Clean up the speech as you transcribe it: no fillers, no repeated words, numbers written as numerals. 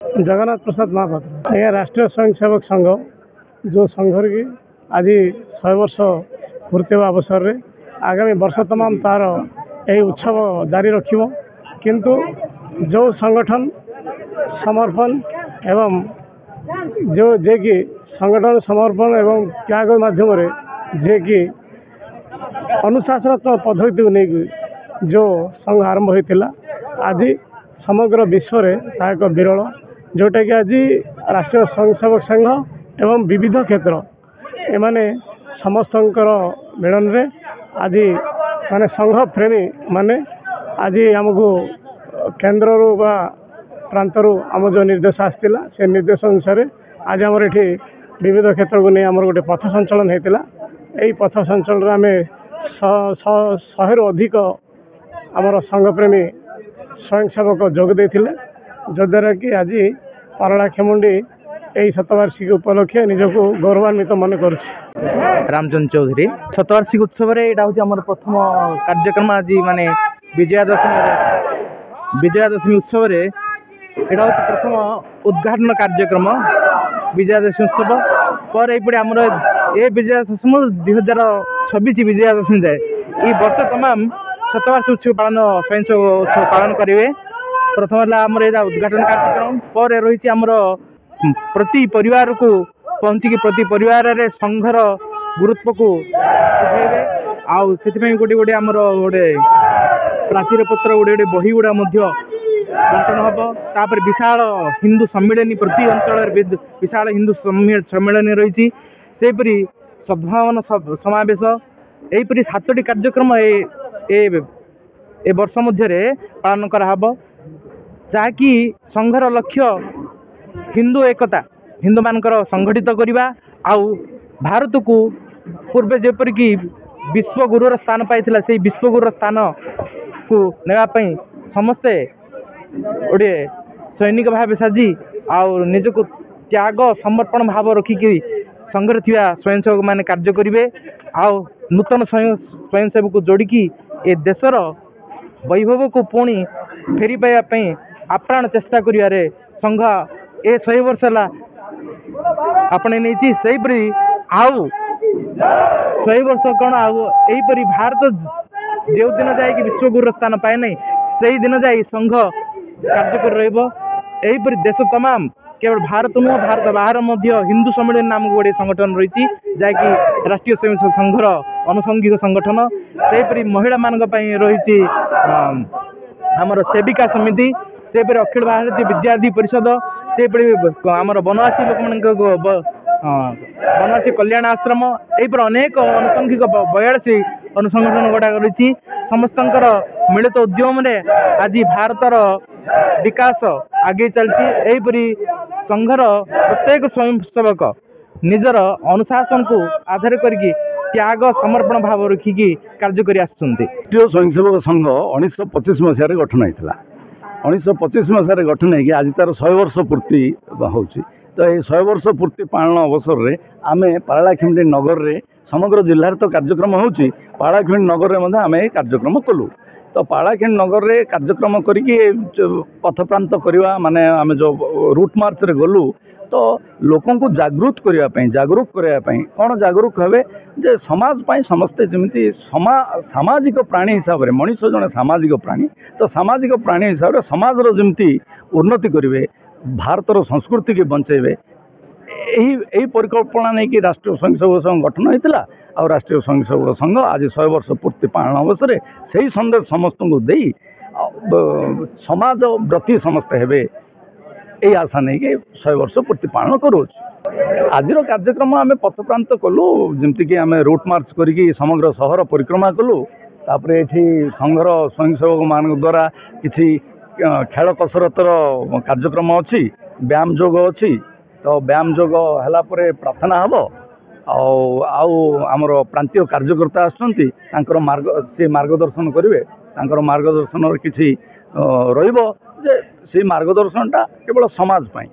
जगन्नाथ प्रसाद महापात्र आज्ञा राष्ट्रीय स्वयंसेवक संघ जो संघ की आज 100 वर्ष पूर्ति अवसर में आगामी वर्ष तमाम तार यही उत्सव जारी रखिब किंतु जो संगठन समर्पण एवं जो जे कि संगठन समर्पण एवं त्याग माध्यम जे कि अनुशासनात्मक पद्धति को लेकिन जो संघ आरंभ होता आज समग्र विश्व में एक विरल जोटा कि आज राष्ट्रीय स्वयंसेवक संघ एवं विविध क्षेत्र एमाने समस्त मिलन रे आज माने संघ प्रेमी माने आज आमको केन्द्र प्रांतर आम जो निर्देश आसाला से निर्देश अनुसार आज आमर ये विविध क्षेत्र को नहीं आम गोटे पथ संचलन होता यही पथ संचलन आम 100 अधिक आमर संघप्रेमी स्वयंसेवक जोग देते जद्वारा कि आज पारलाखेमुंडी यही शतवार्षिक उपलक्षे निजक गौरवान्वित मन कर रामचंद्र चौधरी शतवार्षिक उत्सव यहाँ हूँ प्रथम कार्यक्रम आज माने विजयादशमी उत्सव यहाँ हूँ प्रथम उद्घाटन कार्यक्रम विजयादशमी उत्सव पर ये आमर ए विजयादशमी 2026 विजयादशमी जाए ये वर्ष तमाम शतवार्षिक उत्सव पालन स्वयंसेवक उत्सव पालन करेंगे। प्रथम है आमर यहाँ उद्घाटन कार्यक्रम पर रही आमर प्रति परिवार को पहुँचिकी प्रति परिवार रे संघर गुरुत्व को बुझेबे आउ से गोटे गोटे आमर गोटे प्राचीर पत्र गोटे गोटे बही गुड़ा बंटन हम तापर विशाल हिंदू सम्मिलनी प्रति अंचल विशाल हिंदू सम्मिलनी रही सेपरी सद्भावना समावेश यहीपरी 7टी कार्यक्रम ए वर्ष मध्य पालन कराहब जहाँकि संघर लक्ष्य हिंदू एकता हिंदू मानकर संगठित करवा आउ भारत को पूर्व जेपरिक विश्वगुरुर स्थान पाई से विश्वगुरुर स्थान को नापी समस्ते गोटे सैनिक भाव साजी आउ निजक त्याग समर्पण भाव रखिकी संघर थिया स्वयंसेवक माने कार्य करेंगे आउ नूतन स्वयंसेवक को जोड़िकी ए देशर वैभव को पुणी फेरी पाइबापी आप्राण चेष्टा करिवारे संघ ए 100 वर्ष है आपणे नहीं सेपरी आउ 100 वर्ष कौन आउ यहीपरी भारत जो दिन जाए विश्वगुरु स्थान पाए नहीं से दिन जाए संघ कार्य कर रहीपरी देश तमाम केवल भारत नुह भारत बाहर हिंदू सम्मेलन नामक गोटे संगठन रही जहाँकि राष्ट्रीय स्वयंसेवक संघर आनुषंगिक संगठन सेपरी महिला मान रही आमर सेविका समिति सेपरी अखिल भारतीय विद्यार्थी परिषद सेपरी आमर बनवासी लोक बनवासी कल्याण आश्रम यहीपर अनेक आनुषंगिक 42 अनुसंगठन गुड़ाक रही समस्त मिलित उद्यम आज भारतर विकास आगे चलती यहीपरी संघर प्रत्येक स्वयंसेवक निजर अनुशासन को आधार करके त्याग समर्पण भाव रखिकी कार्य कर राष्ट्रीय स्वयंसेवक संघ 1925 मसीह गठन होता 1925 मसीह गठन होगी आज तार 100 वर्ष पूर्ति हो तो ये 100 वर्ष पूर्ति पालन अवसर में आम पारलाखेमुंडी नगर में समग्र जिले तो कार्यक्रम होची पारलाखेमुंडी नगर में आम कार्यक्रम कलु तो पारलाखेमुंडी नगर में कार्यक्रम करके पथ प्रांत करवा माने आम जो रूट मार्च रे गलु तो लोकों को जागृत करने कौन जागरूक हे जे समाज पाई समस्ते जमी सामाजिक प्राणी हिसाब से मनीष जड़े सामाजिक प्राणी तो सामाजिक प्राणी हिसाब से समाजर जमी उन्नति करेंगे भारतर संस्कृति की बंचेबे यही परिकल्पना नहीं कि राष्ट्रीय स्वयंसेवक संघ गठन होता और राष्ट्रीय स्वयंसेवक संघ आज 100 वर्ष पूर्ति पालन अवसर से सन्देश समस्त को दे समाज व्रती समस्ते हेबे यही आशा नहीं कि 100 वर्ष पूर्ति पालन करूँ आज कार्यक्रम आम पथ प्रांत कलु जमीक आम रूट मार्च करी समग्र सहर परिक्रमा कलु तापर ये संघर स्वयंसेवक मान द्वारा किसी खेल कसरतर कार्यक्रम अच्छी व्यायाम जोग अच्छी तो व्यायाम जोग है प्रार्थना हम आमर प्रांतीय कार्यकर्ता आसुँच मार्ग से मार्गदर्शन करेंगे मार्गदर्शन किसी रही से मार्गदर्शनटा केवल समाज पाई